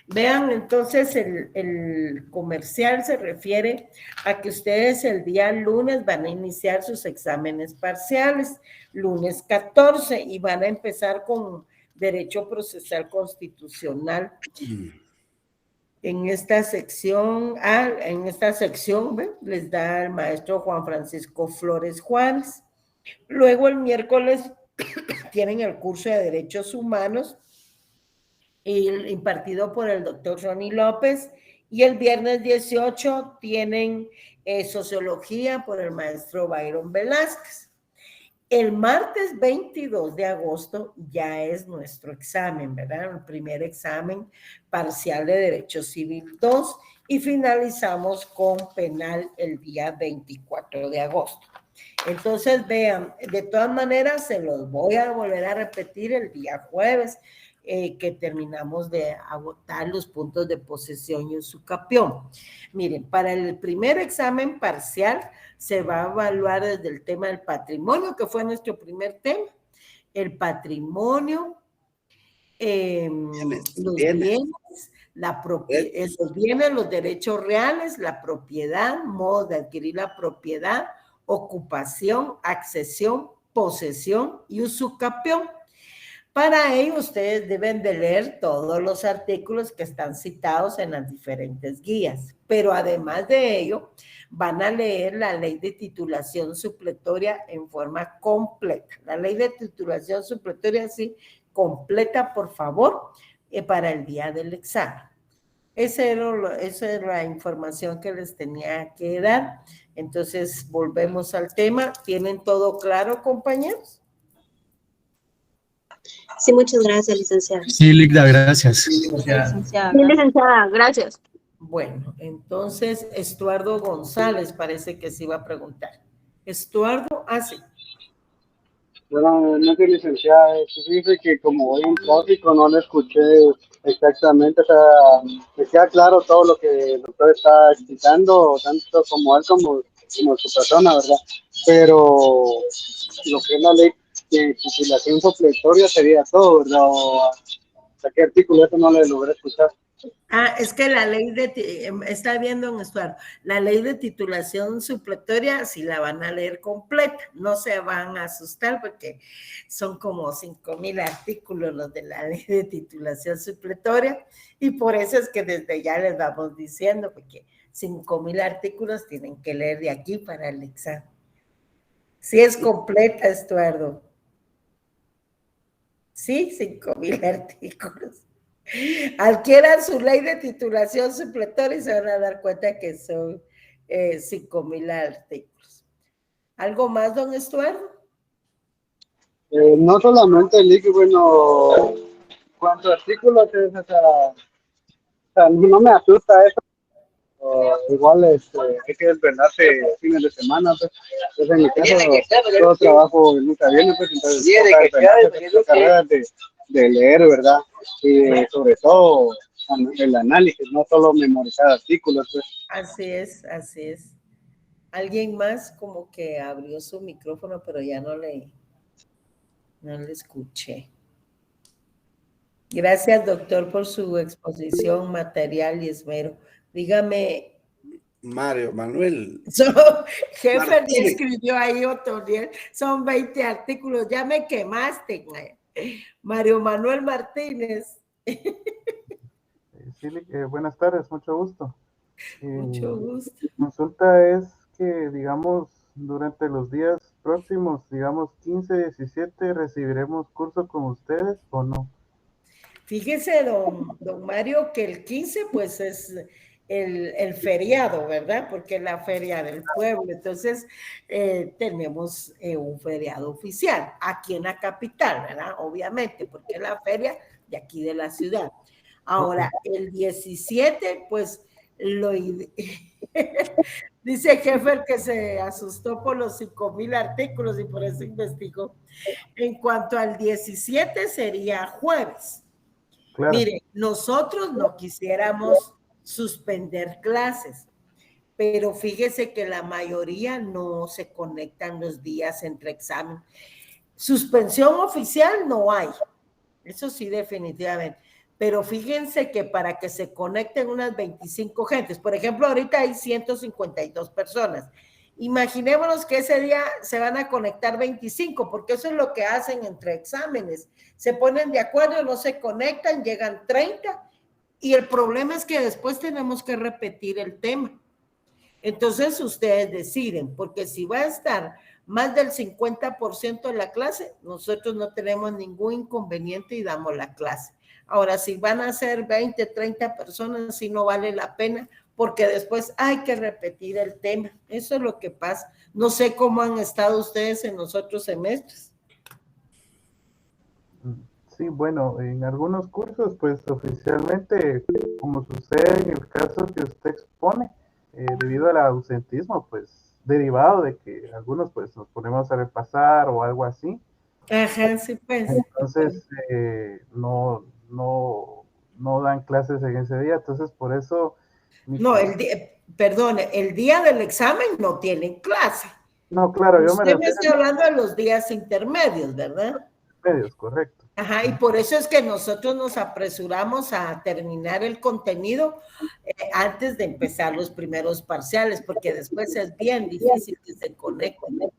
Vean, entonces el comercial se refiere a que ustedes el día lunes van a iniciar sus exámenes parciales, lunes 14, y van a empezar con Derecho Procesal Constitucional. En esta sección, ¿ve? Les da el maestro Juan Francisco Flores Juárez. Luego el miércoles tienen el curso de Derechos Humanos impartido por el doctor Ronnie López, y el viernes 18 tienen Sociología por el maestro Byron Velázquez. El martes 22 de agosto ya es nuestro examen, ¿verdad? El primer examen parcial de Derecho Civil 2 y finalizamos con Penal el día 24 de agosto. Entonces, vean, de todas maneras se los voy a volver a repetir el día jueves, que terminamos de agotar los puntos de posesión y usucapión. Miren, para el primer examen parcial se va a evaluar desde el tema del patrimonio, que fue nuestro primer tema, el patrimonio, los bienes, los derechos reales, la propiedad, modo de adquirir la propiedad, ocupación, accesión, posesión y usucapión. Para ello, ustedes deben de leer todos los artículos que están citados en las diferentes guías, pero además de ello, van a leer la ley de titulación supletoria en forma completa. La ley de titulación supletoria, sí, completa, por favor, para el día del examen. Esa es la información que les tenía que dar. Entonces, volvemos al tema. ¿Tienen todo claro, compañeros? Sí, muchas gracias, licenciada. Sí, Ligda, gracias. Sí, licenciada, gracias. Bueno, entonces, Estuardo González parece que se iba a preguntar. Estuardo, sí. Bueno, no sé, licenciada, dice que como voy en tráfico no le escuché exactamente, o sea, me queda claro todo lo que el doctor está explicando, tanto como él como su persona, ¿verdad? Pero lo que es la ley de titulación supletoria sería todo, ¿verdad? O sea, ¿qué artículo? Eso no le logré escuchar. Es que la ley está viendo en Estuardo, la ley de titulación supletoria, si la van a leer completa, no se van a asustar porque son como 5,000 artículos los de la ley de titulación supletoria, y por eso es que desde ya les vamos diciendo, porque 5,000 artículos tienen que leer de aquí para el examen. Sí es completa, Estuardo. Sí, 5,000 artículos. Adquieran su ley de titulación supletoria y se van a dar cuenta que son 5,000 artículos. ¿Algo más, don Estuardo? No solamente el líquido, bueno, ¿cuántos artículos es esa? O sea, no me asusta eso. Igual hay que desvelarse fines de semana, pues. Entonces, en mi caso, todo trabajo de lunes a viernes, pues, entonces, carreras de leer, ¿verdad? Y sobre todo el análisis, no solo memorizar artículos, pues. Así es, así es. Alguien más como que abrió su micrófono, pero ya no le escuché. Gracias, doctor, por su exposición, material y esmero. Dígame. Mario Manuel. Jefe me escribió ahí otro día, son 20 artículos, ya me quemaste. Mario Manuel Martínez. Sí, buenas tardes, mucho gusto. Mucho gusto. Mi consulta es que, digamos, durante los días próximos, digamos 15, 17, ¿recibiremos curso con ustedes o no? Fíjese, don Mario, que el 15 pues es el feriado, ¿verdad? Porque es la feria del pueblo. Entonces, tenemos un feriado oficial aquí en la capital, ¿verdad? Obviamente, porque es la feria de aquí de la ciudad. Ahora, el 17, pues, dice Jefe que se asustó por los 5,000 artículos y por eso investigó. En cuanto al 17, sería jueves. Claro. Mire, nosotros no quisiéramos suspender clases, pero fíjese que la mayoría no se conectan los días entre examen. Suspensión oficial no hay, eso sí definitivamente, pero fíjense que para que se conecten unas 25 gentes, por ejemplo, ahorita hay 152 personas, imaginémonos que ese día se van a conectar 25, porque eso es lo que hacen entre exámenes, se ponen de acuerdo, no se conectan, llegan 30, y el problema es que después tenemos que repetir el tema. Entonces ustedes deciden, porque si va a estar más del 50% de la clase, nosotros no tenemos ningún inconveniente y damos la clase. Ahora, si van a ser 20, 30 personas, sí no vale la pena, porque después hay que repetir el tema. Eso es lo que pasa. No sé cómo han estado ustedes en los otros semestres. Sí, bueno, en algunos cursos, pues oficialmente, como sucede en el caso que usted expone, debido al ausentismo, pues derivado de que algunos pues nos ponemos a repasar o algo así. Ajá, sí, pues. Entonces, no dan clases en ese día, entonces por eso... No, perdone, el día del examen no tienen clase. No, claro, yo Usted me está hablando de los días intermedios, ¿verdad? Intermedios, correcto. Ajá, y por eso es que nosotros nos apresuramos a terminar el contenido antes de empezar los primeros parciales, porque después es bien difícil que se conecten.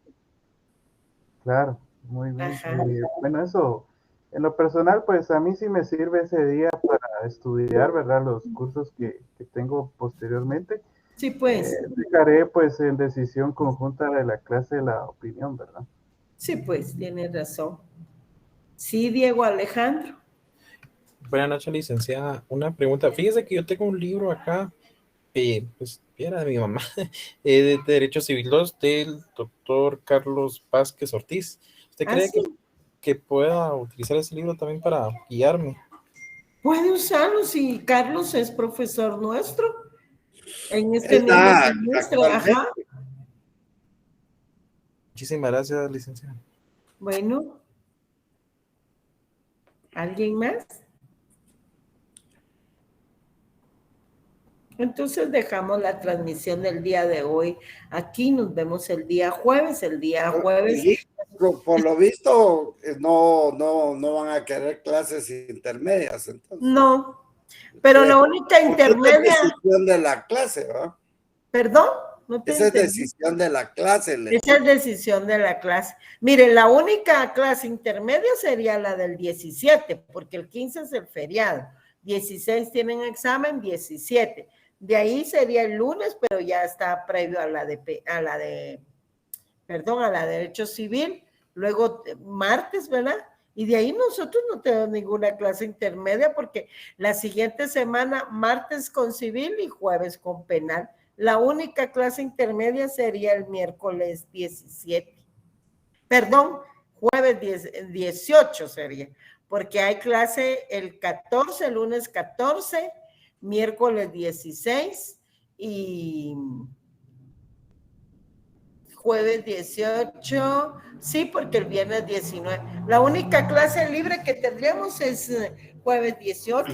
Claro, muy bien. Bueno, eso, en lo personal, pues a mí sí me sirve ese día para estudiar, ¿verdad? Los cursos que tengo posteriormente. Sí, pues. Dejaré, pues, en decisión conjunta de la clase la opinión, ¿verdad? Sí, pues, tiene razón. Sí, Diego Alejandro. Buenas noches, licenciada. Una pregunta. Fíjese que yo tengo un libro acá, pues era de mi mamá, de Derecho Civil 2 del doctor Carlos Vázquez Ortiz. ¿Usted cree que pueda utilizar ese libro también para guiarme? Puede usarlo si Carlos es profesor nuestro en este mismo semestre. Ajá. Muchísimas gracias, licenciada. Bueno. ¿Alguien más? Entonces dejamos la transmisión del día de hoy. Aquí nos vemos el día jueves. El día jueves. Por lo visto, no van a querer clases intermedias. Entonces. No, Pero la única intermedia... Es decisión de la clase, ¿verdad? ¿Perdón? No te Esa es entendí. decisión de la clase. Esa es decisión de la clase. Miren, la única clase intermedia sería la del 17, porque el 15 es el feriado. 16 tienen examen, 17. De ahí sería el lunes, pero ya está previo a la de Derecho Civil. Luego martes, ¿verdad? Y de ahí nosotros no tenemos ninguna clase intermedia porque la siguiente semana, martes con civil y jueves con penal. La única clase intermedia sería el miércoles 17. Perdón, jueves 18 sería, porque hay clase el 14, lunes 14, miércoles 16 y jueves 18, sí, porque el viernes 19. La única clase libre que tendríamos es jueves 18.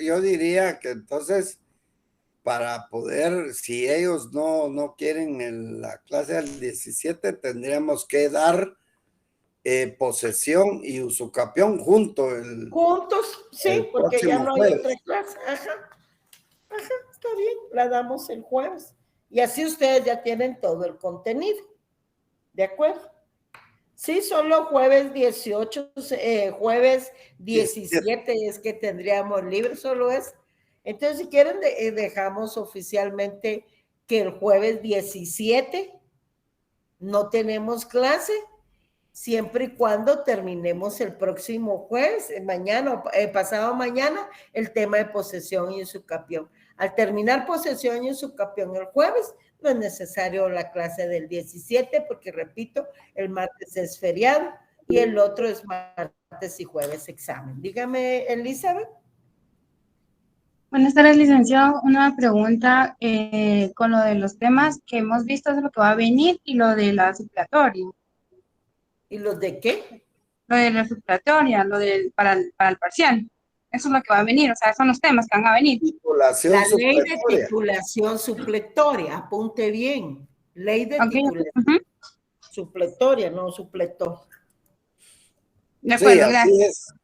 Yo diría que entonces, para poder, si ellos no quieren la clase del 17, tendríamos que dar posesión y usucapión juntos, sí, porque ya no hay otra clase. Ajá, está bien, la damos el jueves. Y así ustedes ya tienen todo el contenido. ¿De acuerdo? Sí, solo jueves 18, jueves 17 es que tendríamos libre, solo es. Entonces, si quieren, dejamos oficialmente que el jueves 17 no tenemos clase, siempre y cuando terminemos el próximo jueves, mañana, pasado mañana, el tema de posesión y usucapión. Al terminar posesión y usucapión el jueves, no es necesario la clase del 17, porque repito, el martes es feriado y el otro es martes y jueves examen. Dígame, Elizabeth. Buenas tardes, licenciado. Una pregunta con lo de los temas que hemos visto de lo que va a venir y lo de la supletoria. ¿Y los de qué? Lo de la supletoria, para el parcial. Eso es lo que va a venir, o sea, son los temas que van a venir. La ley de titulación supletoria, apunte bien. Ley de titulación supletoria, no supletor. De acuerdo, sí, gracias.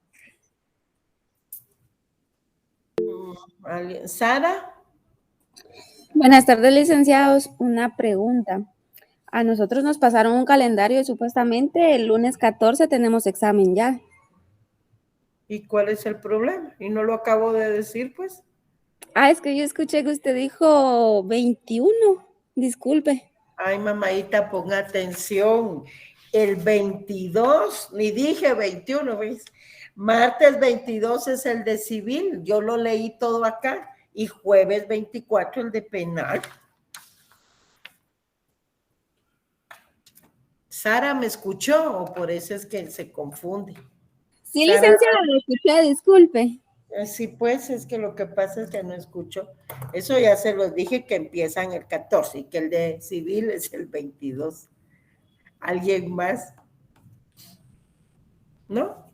Sara. Buenas tardes, licenciados. Una pregunta. A nosotros nos pasaron un calendario y supuestamente el lunes 14 tenemos examen ya. ¿Y cuál es el problema? Y no lo acabo de decir, pues. Es que yo escuché que usted dijo 21. Disculpe. Ay, mamadita, ponga atención. El 22, ni dije 21, ¿ves? Martes 22 es el de civil. Yo lo leí todo acá. Y jueves 24 el de penal. Sara, ¿me escuchó? O por eso es que se confunde. Sí, licenciada, lo escuché, disculpe. Sí, pues, es que lo que pasa es que no escucho. Eso ya se los dije que empiezan el 14 y que el de civil es el 22. ¿Alguien más? ¿No?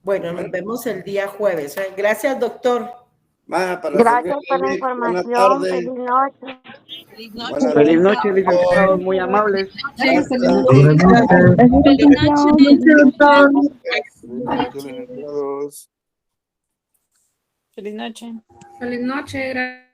Bueno, nos vemos el día jueves. Gracias, doctor. Gracias por la información. Feliz noche. Feliz noche, licenciados, muy amables. Feliz noche. Feliz noche.